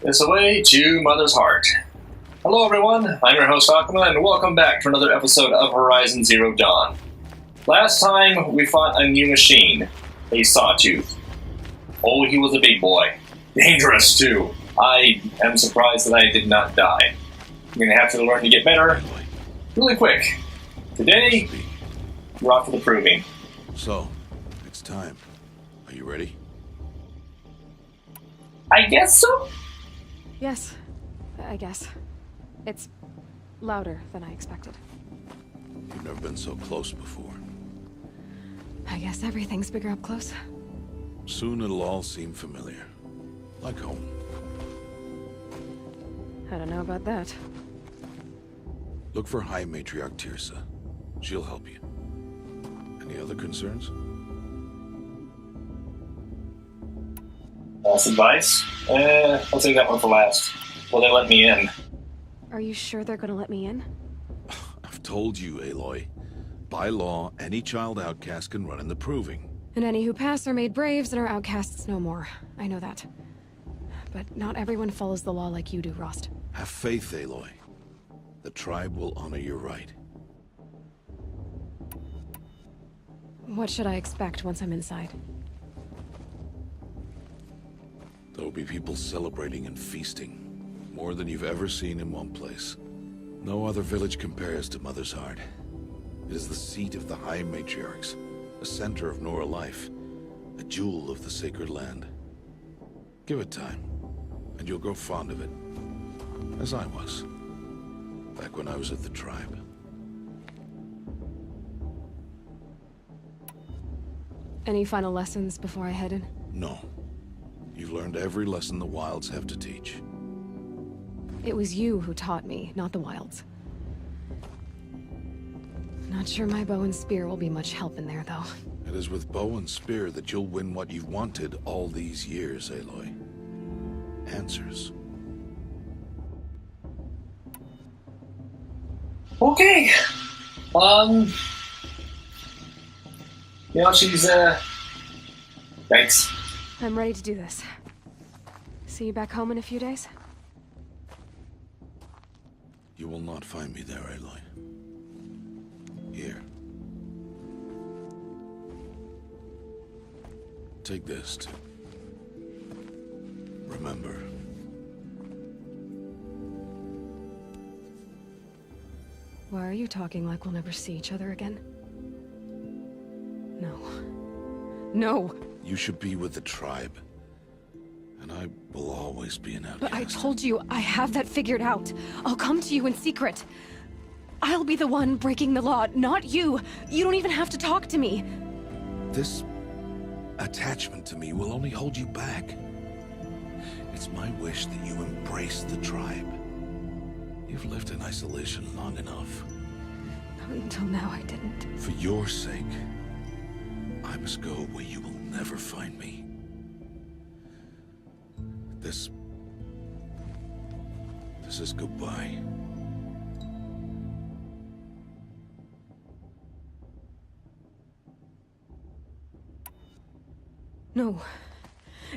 This away to Mother's Heart. Hello everyone, I'm your host Akuma, and welcome back to another episode of Horizon Zero Dawn. Last time we fought a new machine, a Sawtooth. Oh, he was a big boy. Dangerous too. I am surprised that I did not die. I'm gonna have to learn to get better really quick. Today, we're off to the proving. So, it's time. Are you ready? I guess so? Yes, I guess. It's louder than I expected. You've never been so close before. I guess everything's bigger up close. Soon it'll all seem familiar. Like home. I don't know about that. Look for High Matriarch Tirsa. She'll help you. Any other concerns? Last advice? I'll take that one for last. Will they let me in? Are you sure they're gonna let me in? I've told you, Aloy. By law, any child outcast can run in the proving. And any who pass are made braves and are outcasts no more. I know that. But not everyone follows the law like you do, Rost. Have faith, Aloy. The tribe will honor your right. What should I expect once I'm inside? There will be people celebrating and feasting. More than you've ever seen in one place. No other village compares to Mother's Heart. It is the seat of the High Matriarchs, a center of Nora life, a jewel of the sacred land. Give it time, and you'll grow fond of it. As I was, back when I was at the tribe. Any final lessons before I head in? No. You've learned every lesson the Wilds have to teach. It was you who taught me, not the Wilds. Not sure my bow and spear will be much help in there, though. It is with bow and spear that you'll win what you've wanted all these years, Aloy. Answers. Okay. She's, thanks. I'm ready to do this. See you back home in a few days? You will not find me there, Aloy. Here. Take this to remember. Why are you talking like we'll never see each other again? No. No! You should be with the tribe. And I will always be an outcast. But I told you, I have that figured out. I'll come to you in secret. I'll be the one breaking the law, not you. You don't even have to talk to me. This attachment to me will only hold you back. It's my wish that you embrace the tribe. You've lived in isolation long enough. Until now, I didn't. For your sake, I must go where you will never find me. This is goodbye. No,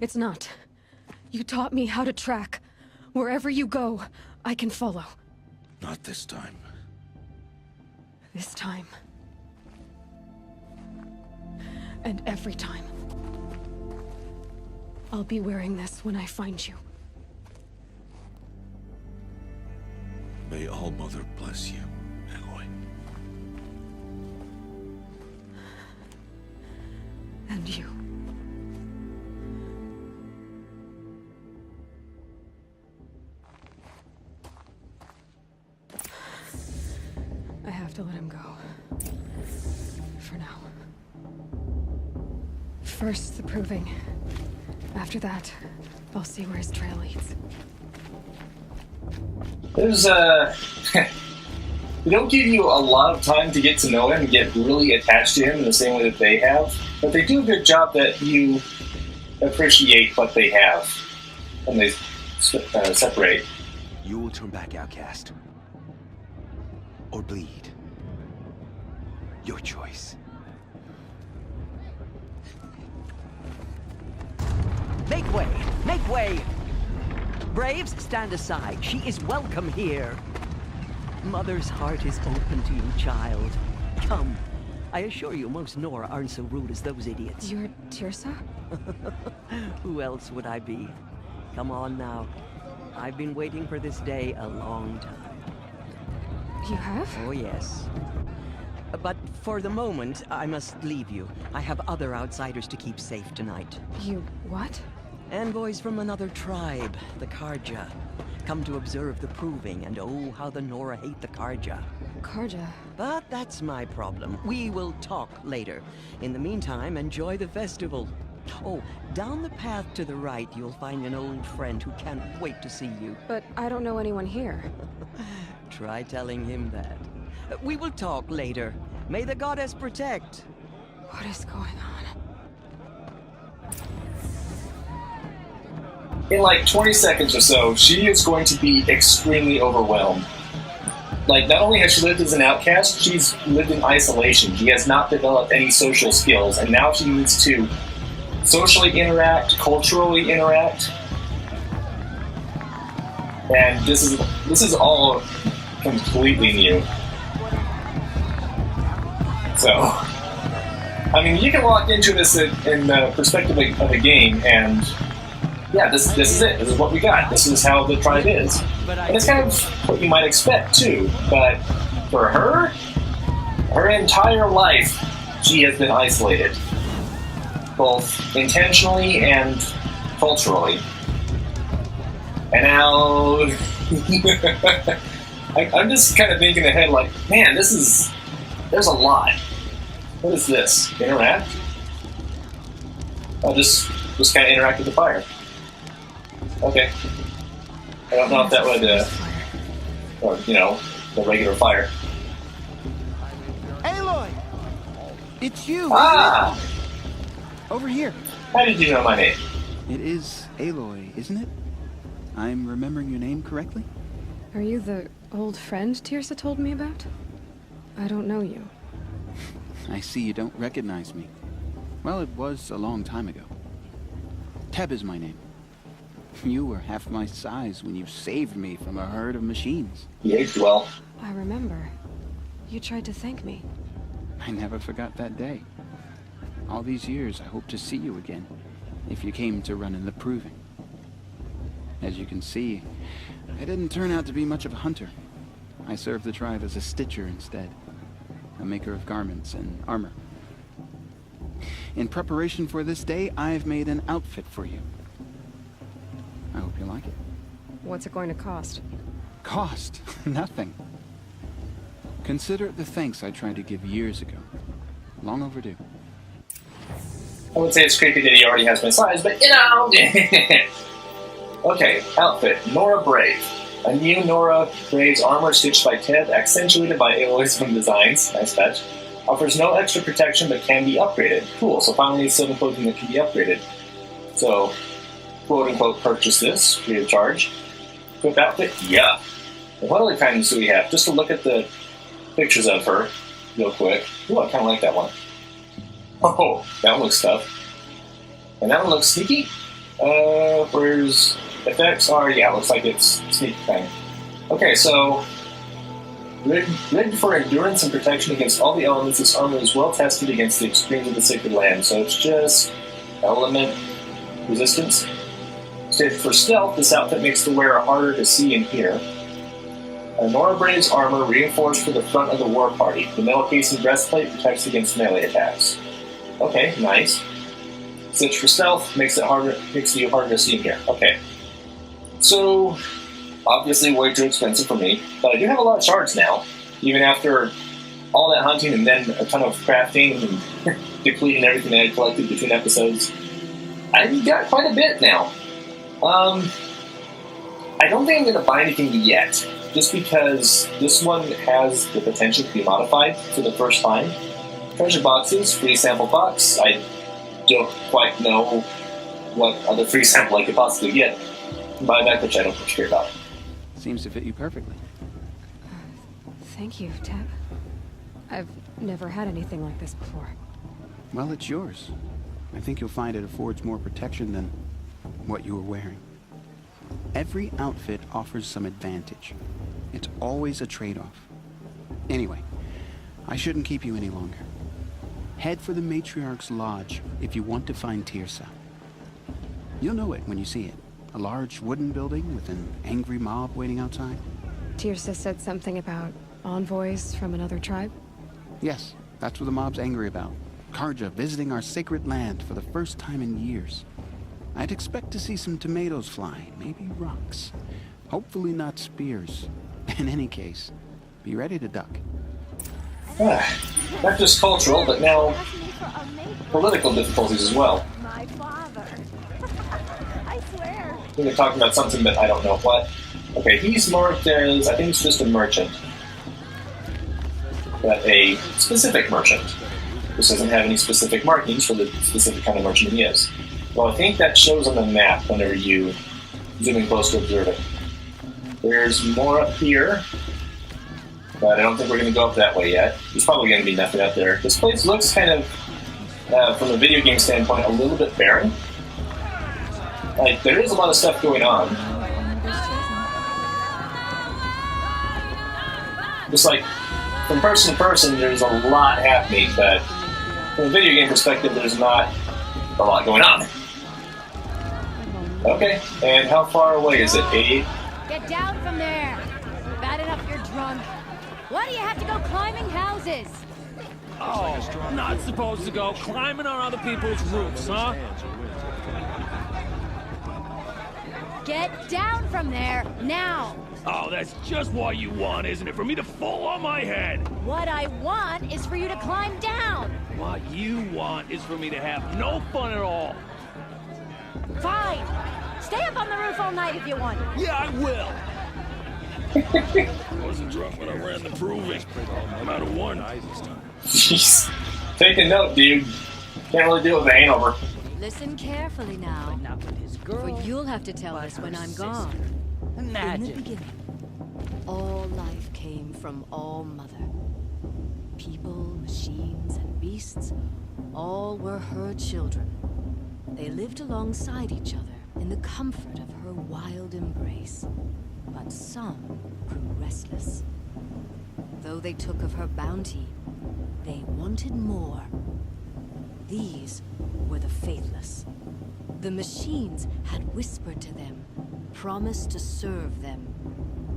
it's not. You taught me how to track. Wherever you go, I can follow. Not this time. This time. And every time. I'll be wearing this when I find you. May All-Mother bless you, Aloy. And you. I have to let him go. For now. First, the proving. After that, I'll see where his trail leads. There's, they don't give you a lot of time to get to know him and get really attached to him in the same way that they have, but they do a good job that you appreciate what they have when they separate. You will turn back outcast. Or bleed. Your choice. Make way! Make way! Braves, stand aside. She is welcome here. Mother's heart is open to you, child. Come. I assure you, most Nora aren't so rude as those idiots. You're Tirsa? Who else would I be? Come on now. I've been waiting for this day a long time. You have? Oh, yes. But for the moment, I must leave you. I have other outsiders to keep safe tonight. You what? Envoys from another tribe, the Karja. Come to observe the proving, and oh, how the Nora hate the Karja. Karja. But that's my problem. We will talk later. In the meantime, enjoy the festival. Oh, down the path to the right, you'll find an old friend who can't wait to see you. But I don't know anyone here. Try telling him that. We will talk later. May the goddess protect. What is going on? In like 20 seconds or so, she is going to be extremely overwhelmed. Like, not only has she lived as an outcast, she's lived in isolation. She has not developed any social skills, and now she needs to socially interact, culturally interact. And this is all completely new. So, I mean, you can walk into this in the perspective of a game, and yeah, this is it. This is what we got. This is how the tribe is. And it's kind of what you might expect, too. But for her entire life, she has been isolated. Both intentionally and culturally. And now... I'm just kind of thinking ahead like, man, there's a lot. What is this? Interact? I'll just kind of interact with the fire. Okay. I don't know if that would, or, you know, the regular fire. Aloy! It's you! Ah! Over here. How did you know my name? It is Aloy, isn't it? I'm remembering your name correctly? Are you the old friend Tirsa told me about? I don't know you. I see you don't recognize me. Well, it was a long time ago. Teb is my name. You were half my size when you saved me from a herd of machines. You aged well. I remember. You tried to thank me. I never forgot that day. All these years, I hope to see you again, if you came to run in the proving. As you can see, I didn't turn out to be much of a hunter. I served the tribe as a stitcher instead, a maker of garments and armor. In preparation for this day, I've made an outfit for you. I hope you like it. What's it going to cost? Cost? Nothing. Consider it the thanks I tried to give years ago. Long overdue. I would say it's creepy that he already has my size, but you know! Okay, outfit. Nora Brave. A new Nora Brave's armor stitched by Teb, accentuated by Aloy's own designs. Nice touch. Offers no extra protection, but can be upgraded. Cool, so finally it's silver clothing that can be upgraded. So, quote-unquote, purchase this, free of charge. Equip outfit? Yeah. And what other kinds do we have? Just to look at the pictures of her real quick. Ooh, I kind of like that one. Oh, that one looks tough. And that one looks sneaky. Where's effects are? Yeah, looks like it's sneaky kind. Okay, so rigged for endurance and protection against all the elements, this armor is well tested against the extremes of the Sacred Land. So it's just element resistance. Stitched for stealth, this outfit makes the wearer harder to see and hear. Nora Brave's armor reinforced for the front of the war party. The metal casing breastplate protects against melee attacks. Okay, nice. Stitch for stealth makes you harder to see and hear. Okay. So, obviously way too expensive for me, but I do have a lot of shards now. Even after all that hunting and then a ton of crafting and depleting everything that I collected between episodes, I've got quite a bit now. I don't think I'm going to buy anything yet, just because this one has the potential to be modified for the first time. Treasure boxes, free sample box. I don't quite know what other free sample I could possibly get. Buyback, which I don't much care about. Seems to fit you perfectly. Thank you, Teb. I've never had anything like this before. Well, it's yours. I think you'll find it affords more protection than what you were wearing. Every outfit offers some advantage. It's always a trade-off. Anyway, I shouldn't keep you any longer. Head for the Matriarch's Lodge if you want to find Tirsa. You'll know it when you see it. A large wooden building with an angry mob waiting outside. Tirsa said something about envoys from another tribe? Yes, that's what the mob's angry about. Karja visiting our sacred land for the first time in years. I'd expect to see some tomatoes flying, maybe rocks. Hopefully not spears. In any case, be ready to duck. Not just cultural, but now political difficulties as well. My father. I swear. I think they're talking about something, but I don't know what. Okay, he's marked as, I think it's just a merchant. But a specific merchant. This doesn't have any specific markings for the specific kind of merchant he is. Well, I think that shows on the map whenever you zoom in close to observe it. There's more up here, but I don't think we're going to go up that way yet. There's probably going to be nothing up there. This place looks kind of, from a video game standpoint, a little bit barren. Like, there is a lot of stuff going on. Just like, from person to person, there's a lot happening, but from a video game perspective, there's not a lot going on. Okay, and how far away is it? 88? Get down from there. Bad enough you're drunk. Why do you have to go climbing houses? Oh, not supposed to go climbing on other people's roofs, huh? Get down from there, now! Oh, that's just what you want, isn't it? For me to fall on my head! What I want is for you to climb down! What you want is for me to have no fun at all. Fine! Stay up on the roof all night if you want. Yeah, I will! I wasn't drunk when I ran the proving. I'm out of one. Jeez. Take a note, dude. Can't really do it with a hangover. Listen carefully now, for you'll have to tell us when I'm gone. In the beginning, all life came from All Mother. People, machines, and beasts, all were her children. They lived alongside each other in the comfort of her wild embrace. But some grew restless. Though they took of her bounty, they wanted more. These were the faithless. The machines had whispered to them, promised to serve them,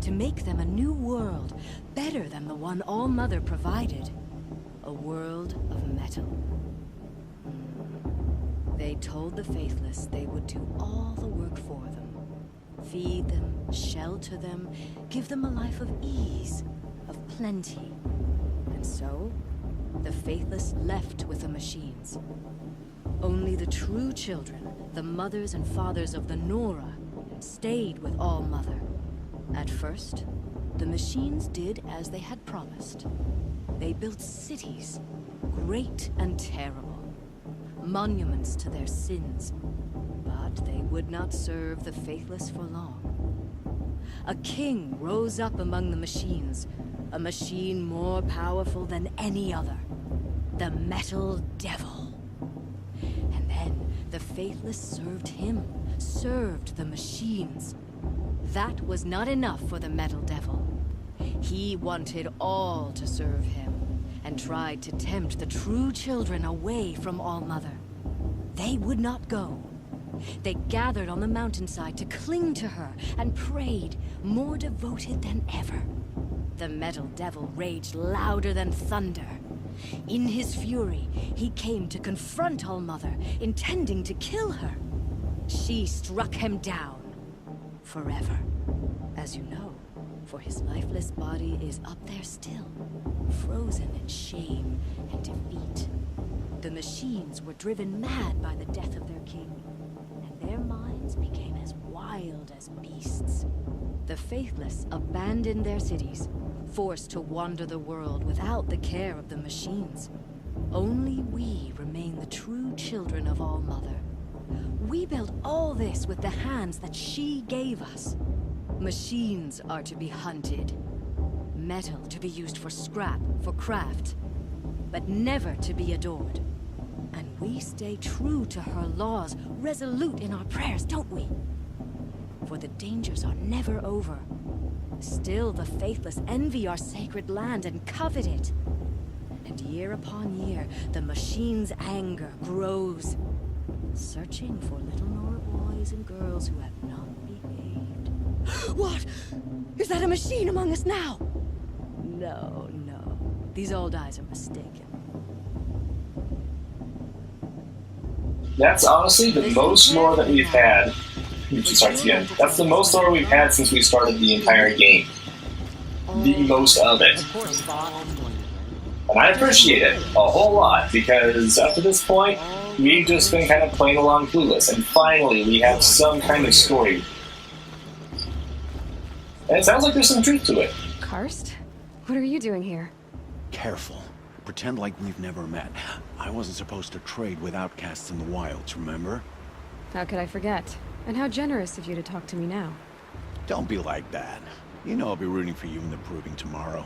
to make them a new world, better than the one All Mother provided. A world of metal. They told the faithless they would do all the work for them. Feed them, shelter them, give them a life of ease, of plenty. And so, the faithless left with the machines. Only the true children, the mothers and fathers of the Nora, stayed with All Mother. At first, the machines did as they had promised. They built cities, great and terrible, monuments to their sins, but they would not serve the faithless for long. A king rose up among the machines, a machine more powerful than any other, the Metal Devil. And then the faithless served him, served the machines. That was not enough for the Metal Devil. He wanted all to serve him, and tried to tempt the true children away from All Mother. They would not go. They gathered on the mountainside to cling to her and prayed, more devoted than ever. The Metal Devil raged louder than thunder. In his fury, he came to confront All Mother, intending to kill her. She struck him down. Forever. As you know, for his lifeless body is up there still, frozen in shame and defeat. The machines were driven mad by the death of their king, and their minds became as wild as beasts. The faithless abandoned their cities, forced to wander the world without the care of the machines. Only we remain the true children of All Mother. We built all this with the hands that she gave us. Machines are to be hunted. Metal to be used for scrap, for craft. But never to be adored. And we stay true to her laws, resolute in our prayers, don't we? For for the dangers are never over. Still, the faithless envy our sacred land and covet it. And year upon year, the machine's anger grows, searching for little Nora boys and girls who have not behaved. What? Is that a machine among us now? No, no. These old eyes are mistaken. That's honestly the most lore that we've had. Starts again. That's the most lore we've had since we started the entire game. The most of it. And I appreciate it a whole lot, because up to this point, we've just been kind of playing along clueless, and finally we have some kind of story. And it sounds like there's some truth to it. Karst? What are you doing here? Careful. Pretend like we've never met. I wasn't supposed to trade with outcasts in the wilds, remember? How could I forget? And how generous of you to talk to me now. Don't be like that. You know I'll be rooting for you in the proving tomorrow.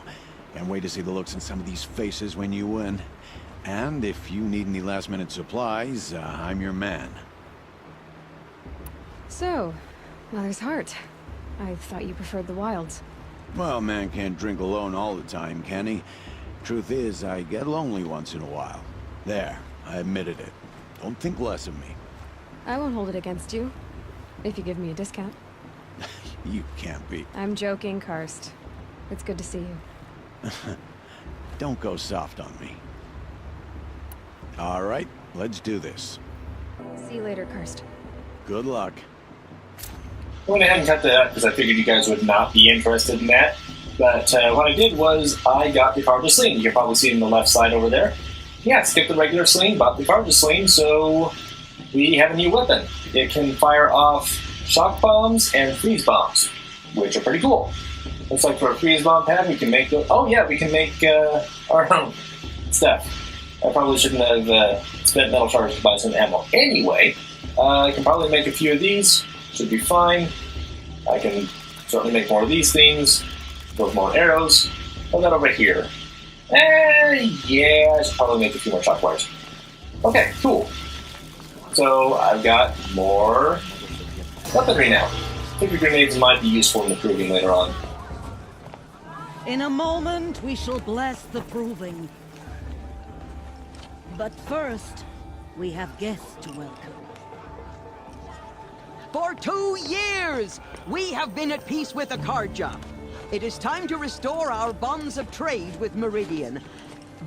Can't wait to see the looks in some of these faces when you win. And if you need any last-minute supplies, I'm your man. So, Mother's Heart. I thought you preferred the wilds. Well, man can't drink alone all the time, can he? Truth is, I get lonely once in a while. There, I admitted it. Don't think less of me. I won't hold it against you. If you give me a discount. You can't be. I'm joking, Karst. It's good to see you. Don't go soft on me. All right, let's do this. See you later, Karst. Good luck. I went ahead and cut that because I figured you guys would not be interested in that. But what I did was I got the cartridge sling. You can probably see it on the left side over there. Yeah, skipped the regular sling, bought the cartridge sling, so we have a new weapon. It can fire off shock bombs and freeze bombs, which are pretty cool. Looks like for a freeze bomb pad, we can make... Oh yeah, we can make our own stuff. I probably shouldn't have spent metal shards to buy some ammo. Anyway, I can probably make a few of these. Should be fine. I can certainly make more of these things. Build more arrows. Put that over here. Yeah, I should probably make a few more shock wires. Okay, cool. So I've got more weaponry now. I think the grenades might be useful in the proving later on. In a moment, we shall bless the proving. But first, we have guests to welcome. For 2 years, we have been at peace with Akarja. It is time to restore our bonds of trade with Meridian.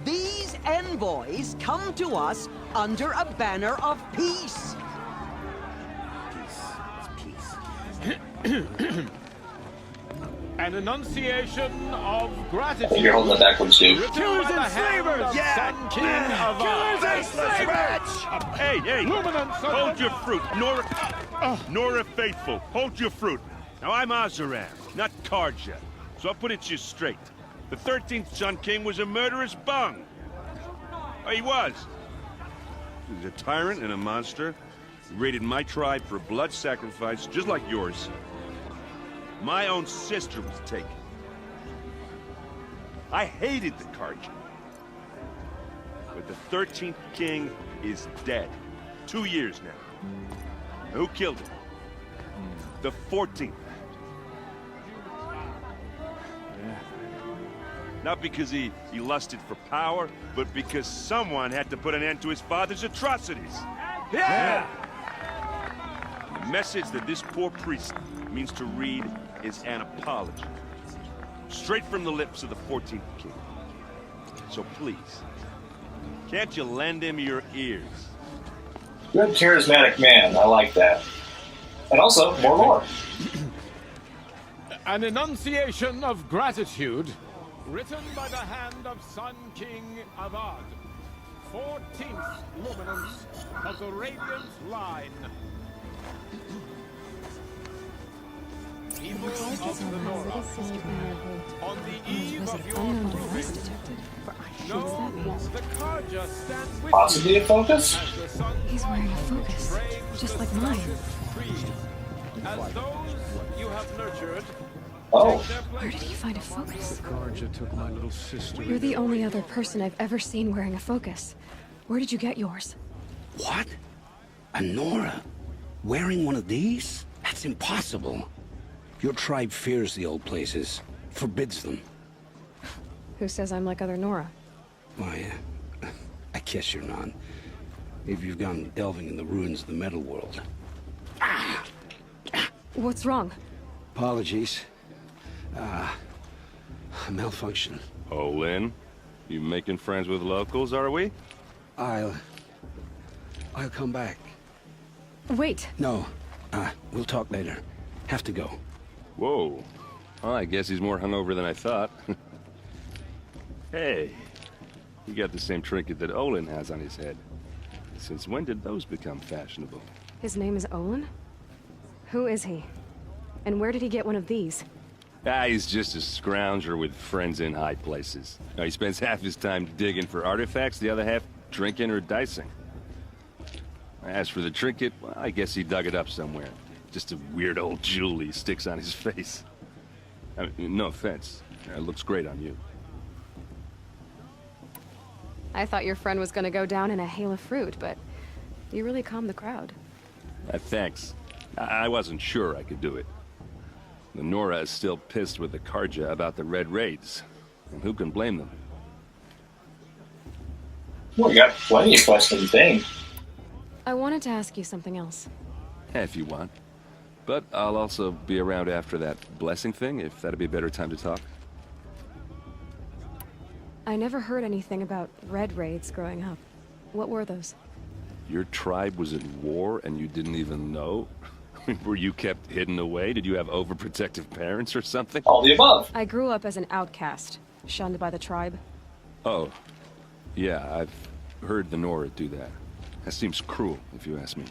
These envoys come to us under a banner of peace. An enunciation of gratitude. I think you're holding it backwards too. Killers and slavers! Yeah! King of Killers and slavers! Hey! Hold your fruit. Nora Faithful, hold your fruit. Now I'm Azaran, not Karja. So I'll put it to you straight. The 13th Sun King was a murderous bung. Oh, he was. He was a tyrant and a monster. He raided my tribe for a blood sacrifice, just like yours. My own sister was taken. I hated the Karja. But the 13th King is dead. 2 years now. Who killed him? The 14th. Not because he lusted for power, but because someone had to put an end to his father's atrocities. Yeah! The message that this poor priest means to read is an apology. Straight from the lips of the 14th King. So please, can't you lend him your ears? Good charismatic man, I like that. And also, more lore. An enunciation of gratitude written by the hand of Sun King Avad, 14th luminance of the Radiant Line. People of the North, on the eve of your proving, know the Karja stand with Possibly a focus? as the sun He's wearing a focus, just like mine. As those you have nurtured, Oh. Where did he find a focus? Karja took my little sister. You're the only other person I've ever seen wearing a focus. Where did you get yours? What? A Nora? Wearing one of these? That's impossible. Your tribe fears the old places, forbids them. Who says I'm like other Nora? Why, I guess you're not. If you've gone delving in the ruins of the metal world. What's wrong? Apologies. A malfunction. Oh, Lynn? You making friends with locals, are we? I'll come back. Wait. No. We'll talk later. Have to go. Whoa. Well, I guess he's more hungover than I thought. Hey. You got the same trinket that Olin has on his head. Since when did those become fashionable? His name is Olin? Who is he? And where did he get one of these? He's just a scrounger with friends in high places. He spends half his time digging for artifacts, the other half drinking or dicing. As for the trinket, well, I guess he dug it up somewhere. Just a weird old jewel he sticks on his face. I mean, no offense. It looks great on you. I thought your friend was gonna go down in a hail of fruit, but you really calmed the crowd. Thanks. I wasn't sure I could do it. The Nora is still pissed with the Karja about the Red Raids. And who can blame them? Well, you got plenty of questions, dang. I wanted to ask you something else. If you want. But I'll also be around after that blessing thing, if that'd be a better time to talk. I never heard anything about Red Raids growing up. What were those? Your tribe was at war and you didn't even know? Were you kept hidden away? Did you have overprotective parents or something? All the above. I grew up as an outcast, shunned by the tribe. Oh. Yeah, I've heard the Nora do that. That seems cruel, if you ask me.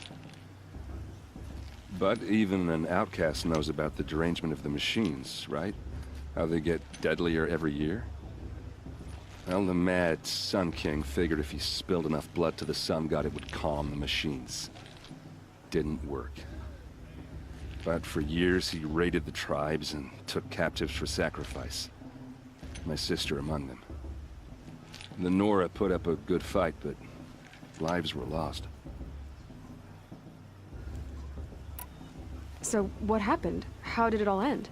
But even an outcast knows about the derangement of the machines, right? How they get deadlier every year? Well, the mad Sun King figured if he spilled enough blood to the Sun God, it would calm the machines. Didn't work. But for years, he raided the tribes and took captives for sacrifice. My sister among them. The Nora put up a good fight, but lives were lost. So, what happened? How did it all end?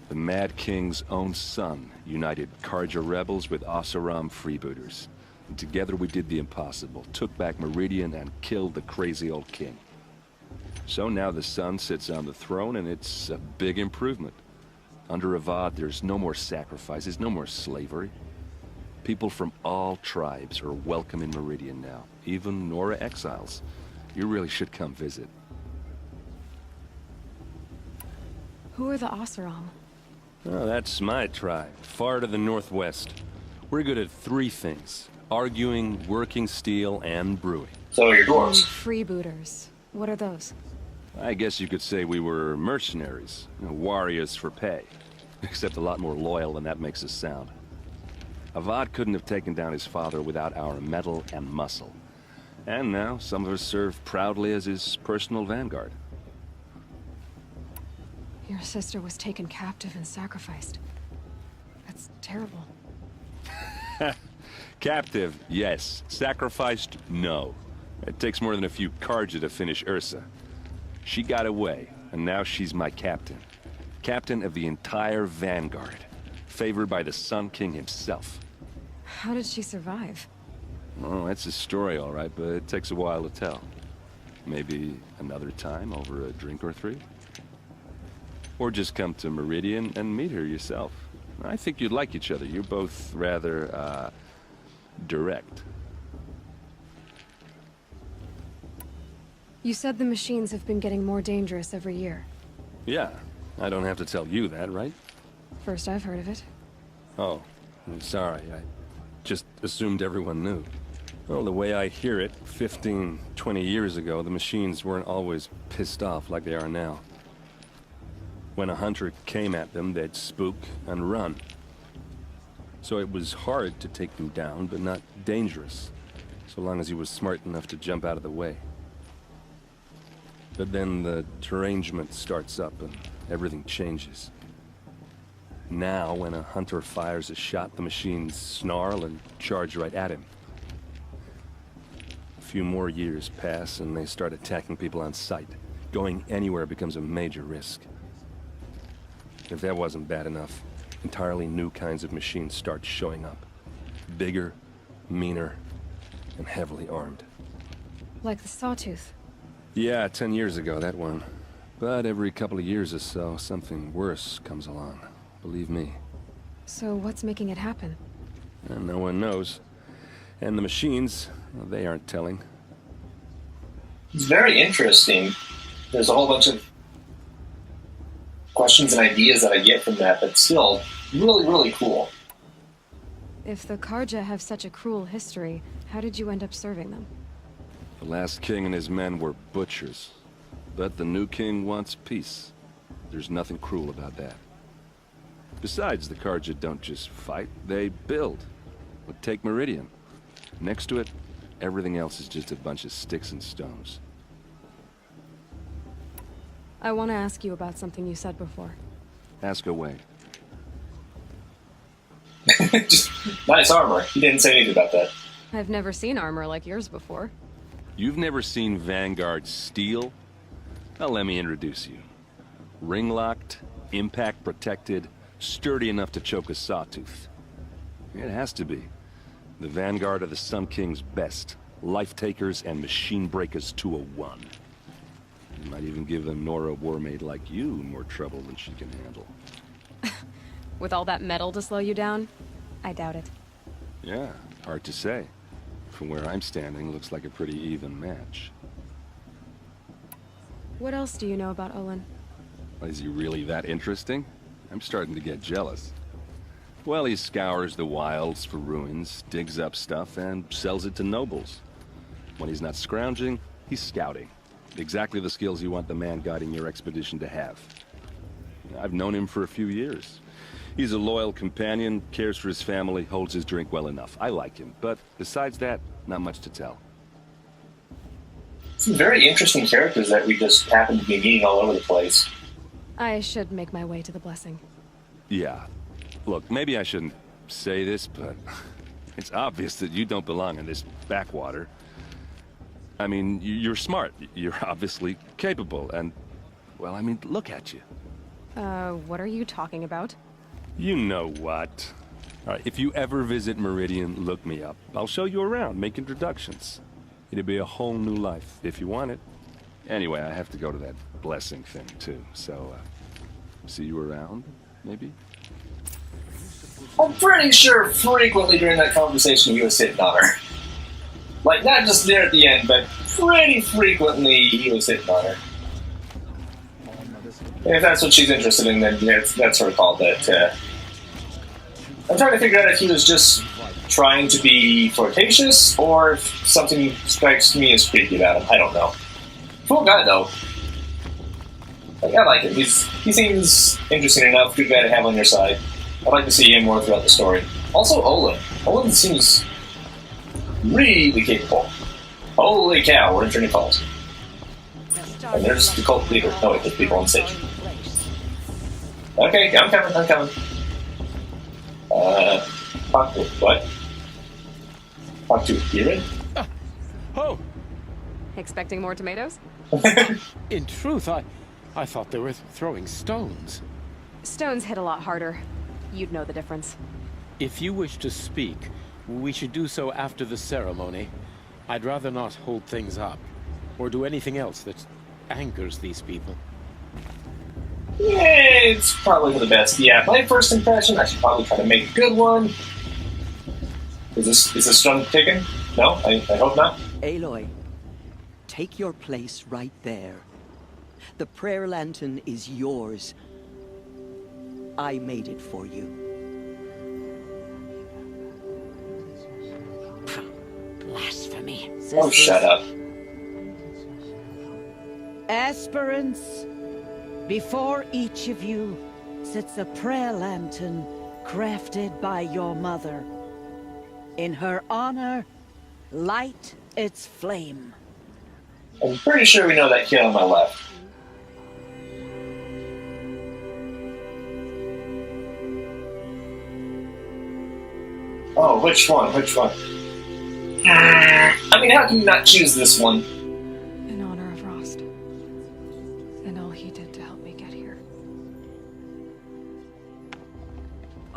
The Mad King's own son united Karja rebels with Oseram freebooters. And together we did the impossible, took back Meridian and killed the crazy old king. So now the son sits on the throne and it's a big improvement. Under Avad, there's no more sacrifices, no more slavery. People from all tribes are welcome in Meridian now, even Nora exiles. You really should come visit. Who are the Oseram? Oh, that's my tribe, far to the northwest. We're good at three things: arguing, working steel, and brewing. So you're dwarves. Freebooters. What are those? I guess you could say we were mercenaries, warriors for pay. Except a lot more loyal than that makes us sound. Avad couldn't have taken down his father without our metal and muscle. And now some of us serve proudly as his personal vanguard. Your sister was taken captive and sacrificed. That's terrible. Captive, yes. Sacrificed, no. It takes more than a few Karja to finish Ursa. She got away, and now she's my captain. Captain of the entire vanguard. Favored by the Sun King himself. How did she survive? Oh, that's a story, all right, but it takes a while to tell. Maybe another time over a drink or three? Or just come to Meridian and meet her yourself. I think you'd like each other. You're both rather, direct. You said the machines have been getting more dangerous every year. Yeah, I don't have to tell you that, right? First I've heard of it. Oh, I'm sorry. I just assumed everyone knew. Well, the way I hear it, 15, 20 years ago, the machines weren't always pissed off like they are now. When a hunter came at them, they'd spook and run. So it was hard to take them down, but not dangerous, so long as he was smart enough to jump out of the way. But then the derangement starts up and everything changes. Now, when a hunter fires a shot, the machines snarl and charge right at him. A few more years pass and they start attacking people on sight. Going anywhere becomes a major risk. If that wasn't bad enough, entirely new kinds of machines start showing up. Bigger, meaner, and heavily armed. Like the Sawtooth. Yeah, 10 years ago, that one. But every couple of years or so, something worse comes along. Believe me. So what's making it happen? And no one knows. And the machines, well, they aren't telling. It's very interesting. There's a whole bunch of questions and ideas that I get from that, but still, really, really cool. If the Karja have such a cruel history, how did you end up serving them? The last king and his men were butchers. But the new king wants peace. There's nothing cruel about that. Besides, the Karja don't just fight, they build. But take Meridian. Next to it, everything else is just a bunch of sticks and stones. I want to ask you about something you said before. Ask away. Just nice armor. He didn't say anything about that. I've never seen armor like yours before. You've never seen Vanguard steel? Well, let me introduce you. Ring-locked, impact-protected, sturdy enough to choke a sawtooth. It has to be. The Vanguard are the Sun King's best. Life-takers and machine-breakers to a one. You might even give a Nora warmaid like you more trouble than she can handle. With all that metal to slow you down? I doubt it. Yeah, hard to say. From where I'm standing, looks like a pretty even match. What else do you know about Olin? Is he really that interesting? I'm starting to get jealous. Well, he scours the wilds for ruins, digs up stuff, and sells it to nobles. When he's not scrounging, he's scouting. Exactly the skills you want the man guiding your expedition to have. I've known him for a few years. He's a loyal companion, cares for his family, holds his drink well enough. I like him, but besides that, not much to tell. Some very interesting characters that we just happen to be meeting all over the place. I should make my way to the blessing. Yeah. Look, maybe I shouldn't say this, but it's obvious that you don't belong in this backwater. I mean, you're smart. You're obviously capable, and, well, I mean, look at you. What are you talking about? You know what. All right, if you ever visit Meridian, look me up. I'll show you around, make introductions. It'll be a whole new life, if you want it. Anyway, I have to go to that blessing thing, too, so, see you around, maybe? I'm pretty sure frequently during that conversation he was hitting on her. Like, not just there at the end, but pretty frequently he was hitting on her. If that's what she's interested in, then that's her call. But I'm trying to figure out if he was just trying to be flirtatious, or if something strikes me as creepy about him. I don't know. Cool guy, though. Like, I like him. He seems interesting enough. Good guy to have on your side. I'd like to see him more throughout the story. Also, Olin. Olin seems really capable. Holy cow, we're entering a cult. And there's the cult leader. Oh wait, there's people on stage. Okay, I'm coming. Talk to what? Talk to Kieran? Oh! Expecting more tomatoes? In truth, I thought they were throwing stones. Stones hit a lot harder. You'd know the difference. If you wish to speak, we should do so after the ceremony. I'd rather not hold things up, or do anything else that angers these people. Yeah, it's probably for the best. Yeah, my first impression, I should probably try to make a good one. Is this stone taken? No? I hope not. Aloy, take your place right there. The prayer lantern is yours. I made it for you. Blasphemy. Oh, shut up. Aspirants, before each of you sits a prayer lantern crafted by your mother. In her honor, light its flame. I'm pretty sure we know that kid on my left. Oh, which one? I mean, how can you not choose this one? In honor of Rost.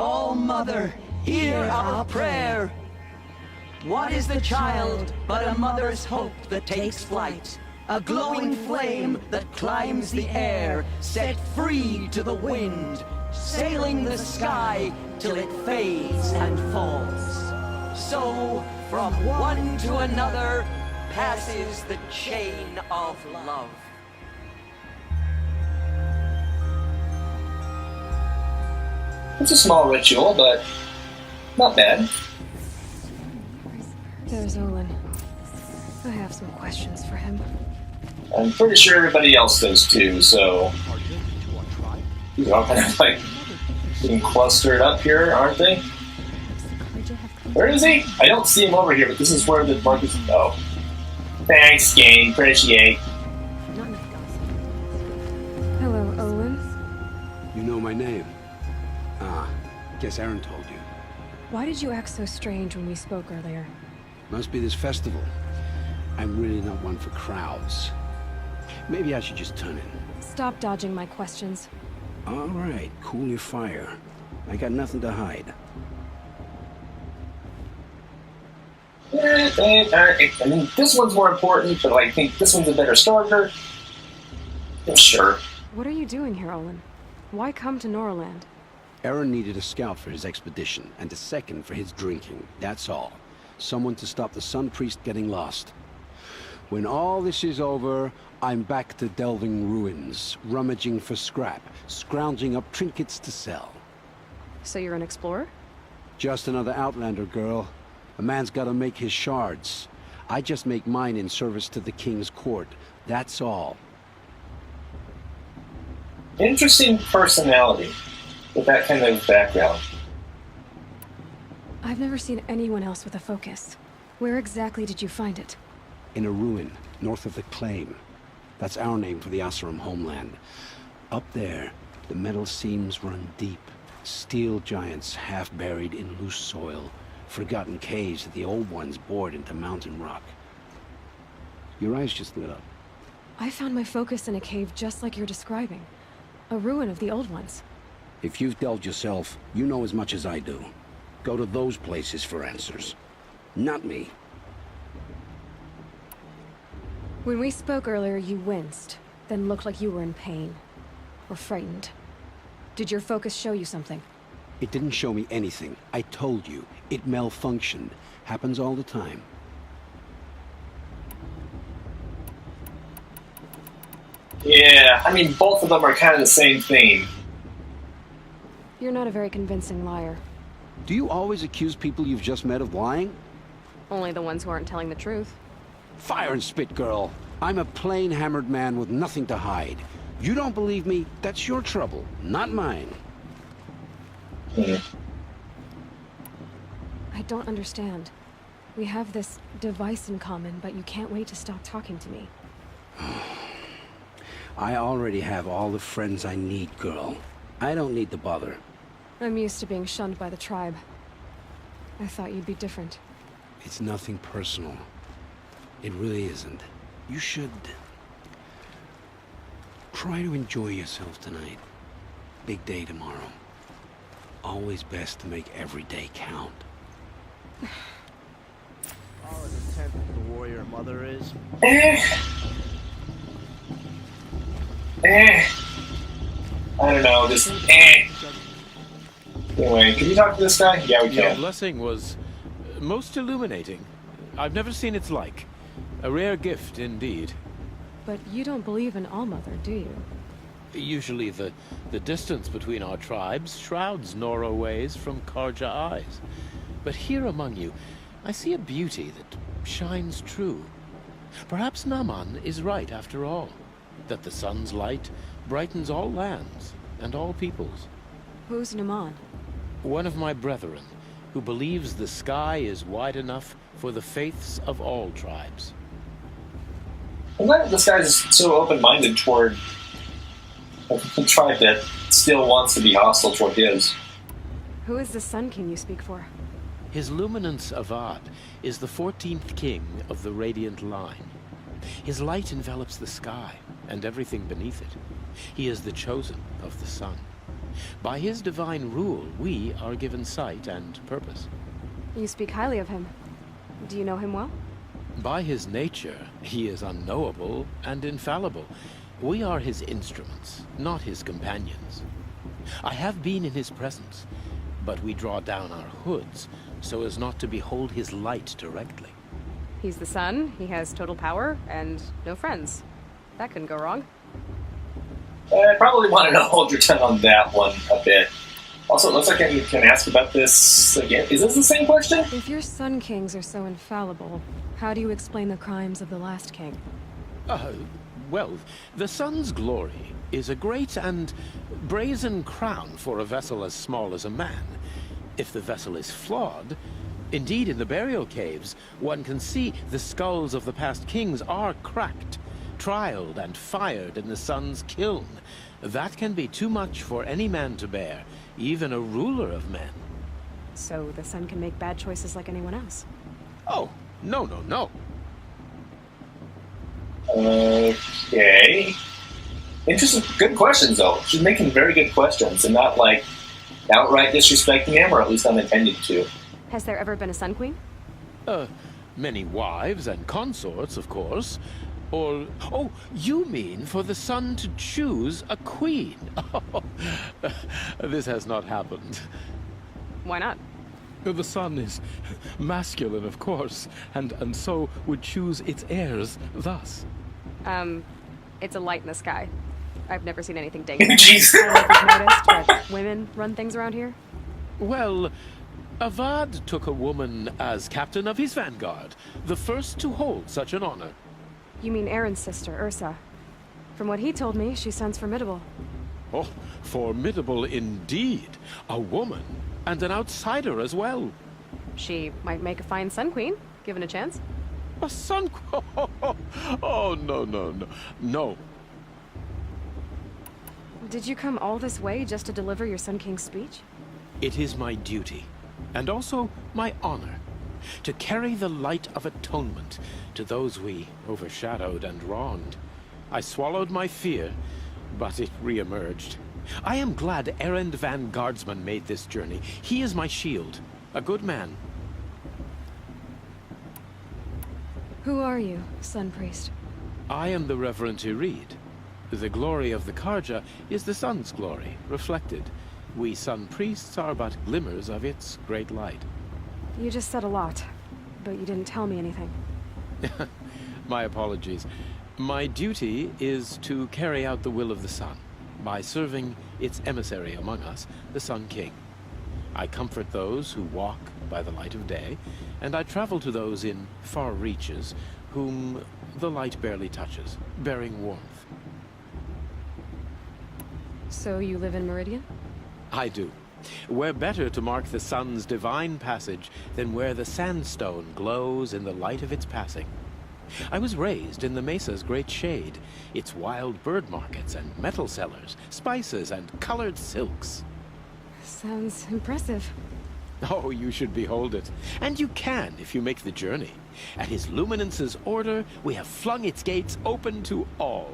All Mother, hear our prayer. What is the child but a mother's hope that takes flight? A glowing flame that climbs the air, set free to the wind, sailing the sky till it fades and falls. So, from one to another, passes the chain of love. It's a small ritual, but not bad. There's Olin. I have some questions for him. I'm pretty sure everybody else does too, so... They're all kind of like getting clustered up here, aren't they? Where is he? I don't see him over here, but this is where the mark is. Oh. Thanks, game. Appreciate. Hello, Olin. You know my name? Ah, guess Aaron told you. Why did you act so strange when we spoke earlier? Must be this festival. I'm really not one for crowds. Maybe I should just turn in. Stop dodging my questions. All right, cool your fire. I got nothing to hide. I mean, this one's more important, but I think this one's a better starter. Yeah, sure. What are you doing here, Olin? Why come to Norland? Aaron needed a scout for his expedition, and a second for his drinking. That's all. Someone to stop the Sun Priest getting lost. When all this is over, I'm back to delving ruins, rummaging for scrap, scrounging up trinkets to sell. So you're an explorer? Just another Outlander, girl. A man's gotta make his shards. I just make mine in service to the King's court. That's all. Interesting personality with that kind of background. I've never seen anyone else with a focus. Where exactly did you find it? In a ruin, north of the Claim. That's our name for the Oseram homeland. Up there, the metal seams run deep. Steel giants half buried in loose soil. Forgotten caves that the old ones bored into mountain rock. Your eyes just lit up. I found my focus in a cave just like you're describing. A ruin of the old ones. If you've delved yourself, you know as much as I do. Go to those places for answers. Not me. When we spoke earlier, you winced, then looked like you were in pain. Or frightened. Did your focus show you something? It didn't show me anything. I told you. It malfunctioned. Happens all the time. Yeah, I mean, both of them are kind of the same theme. You're not a very convincing liar. Do you always accuse people you've just met of lying? Only the ones who aren't telling the truth. Fire and spit, girl. I'm a plain hammered man with nothing to hide. You don't believe me, that's your trouble, not mine. I don't understand. We have this device in common, but you can't wait to stop talking to me. I already have all the friends I need, girl. I don't need the bother. I'm used to being shunned by the tribe. I thought you'd be different. It's nothing personal. It really isn't. You should... try to enjoy yourself tonight. Big day tomorrow. Always best to make every day count. All in the tent the warrior mother is. I don't know, just Anyway, can you talk to this guy? Yeah, we Your can. blessing was most illuminating. I've never seen its like. A rare gift indeed. But you don't believe in All-Mother, do you? Usually the distance between our tribes shrouds Nora ways from Karja eyes. But here among you, I see a beauty that shines true. Perhaps Naman is right after all, that the sun's light brightens all lands and all peoples. Who's Naman? One of my brethren, who believes the sky is wide enough for the faiths of all tribes. I'm glad this guy's so open-minded toward a tribe that still wants to be hostile toward his. Who is the Sun King you speak for? His Luminance Avad is the 14th king of the Radiant Line. His light envelops the sky and everything beneath it. He is the chosen of the sun. By his divine rule, we are given sight and purpose. You speak highly of him. Do you know him well? By his nature, he is unknowable and infallible. We are his instruments, not his companions. I have been in his presence, but we draw down our hoods so as not to behold his light directly. He's the sun, he has total power, and no friends. That couldn't go wrong. I probably wanted to hold your tongue on that one a bit. Also, it looks like I can ask about this again. Is this the same question? If your Sun Kings are so infallible, how do you explain the crimes of the last king? Well, the sun's glory is a great and brazen crown for a vessel as small as a man. If the vessel is flawed, indeed in the burial caves, one can see the skulls of the past kings are cracked, trialed and fired in the sun's kiln. That can be too much for any man to bear, even a ruler of men. So the sun can make bad choices like anyone else? Oh, no. Okay. Interesting. Good questions, though. She's making very good questions and not, like, outright disrespecting him, or at least unintended to. Has there ever been a Sun Queen? Many wives and consorts, of course. Or, oh, you mean for the sun to choose a queen? This has not happened. Why not? The sun is masculine, of course, and so would choose its heirs thus. It's a light in the sky. I've never seen anything dangling. Jeez. I don't know if you've noticed, but women run things around here. Well, Avad took a woman as captain of his vanguard, the first to hold such an honor. You mean Aaron's sister, Ursa. From what he told me, she sounds formidable. Oh, formidable indeed. A woman, and an outsider as well. She might make a fine Sun Queen, given a chance. A Sun Queen? Oh, no. Did you come all this way just to deliver your Sun King's speech? It is my duty, and also my honor, to carry the light of atonement to those we overshadowed and wronged. I swallowed my fear, but it re-emerged. I am glad Erend van Guardsman made this journey. He is my shield, a good man. Who are you, Sun Priest? I am the Reverend Irid. The glory of the Karja is the sun's glory, reflected. We Sun Priests are but glimmers of its great light. You just said a lot, but you didn't tell me anything. My apologies. My duty is to carry out the will of the sun, by serving its emissary among us, the Sun King. I comfort those who walk by the light of day, and I travel to those in far reaches, whom the light barely touches, bearing warmth. So you live in Meridian? I do. Where better to mark the sun's divine passage than where the sandstone glows in the light of its passing. I was raised in the mesa's great shade, its wild bird markets and metal cellars, spices and colored silks. Sounds impressive. Oh, you should behold it. And you can if you make the journey. At his luminance's order, we have flung its gates open to all.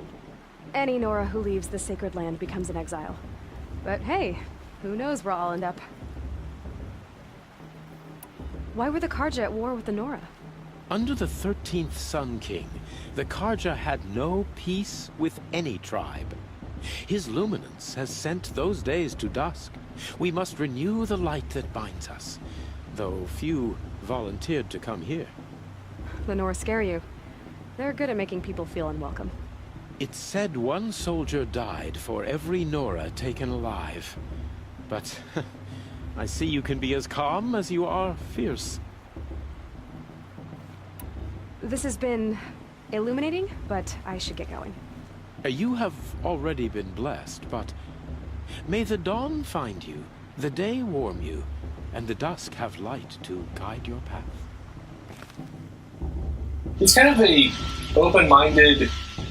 Any Nora who leaves the sacred land becomes an exile. But hey, who knows where I'll end up. Why were the Karja at war with the Nora? Under the 13th Sun King, the Karja had no peace with any tribe. His luminance has sent those days to dusk. We must renew the light that binds us, though few volunteered to come here. The Nora scare you. They're good at making people feel unwelcome. It's said one soldier died for every Nora taken alive. But I see you can be as calm as you are fierce. This has been illuminating, but I should get going. You have already been blessed, but may the dawn find you, the day warm you, and the dusk have light to guide your path. He's kind of a open-minded,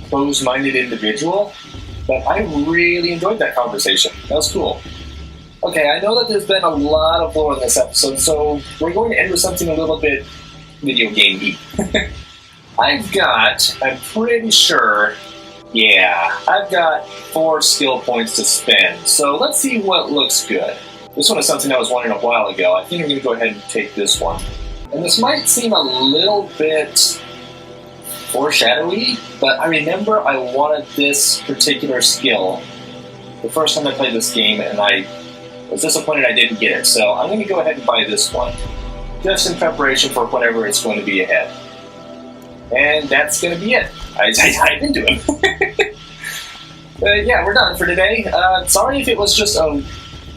closed-minded individual, but I really enjoyed that conversation. That was cool. Okay, I know that there's been a lot of lore in this episode, so we're going to end with something a little bit video gamey. I'm pretty sure Yeah, I've got 4 skill points to spend, so let's see what looks good. This one is something I was wondering a while ago. I think I'm going to go ahead and take this one. And this might seem a little bit foreshadowy, but I remember I wanted this particular skill the first time I played this game, and I was disappointed I didn't get it. So I'm going to go ahead and buy this one, just in preparation for whatever it's going to be ahead. And that's going to be it. I dived into it. But yeah, we're done for today. Sorry if it was just a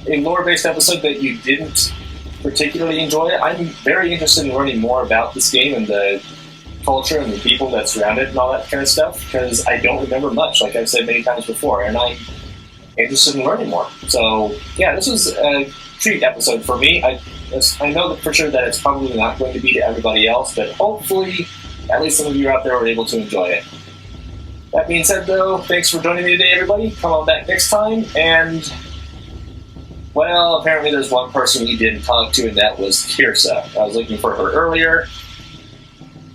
lore-based episode that you didn't particularly enjoy. I'm very interested in learning more about this game and the culture and the people that surround it and all that kind of stuff, because I don't remember much, like I've said many times before, and I'm interested in learning more. So yeah, this was a treat episode for me. I know for sure that it's probably not going to be to everybody else, but hopefully at least some of you out there were able to enjoy it. That being said, though, thanks for joining me today, everybody. Come on back next time, and well, apparently there's one person we didn't talk to, and that was Tirsa. I was looking for her earlier.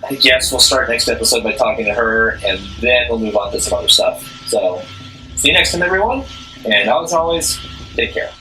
I guess we'll start next episode by talking to her, and then we'll move on to some other stuff. So, see you next time, everyone, and as always, take care.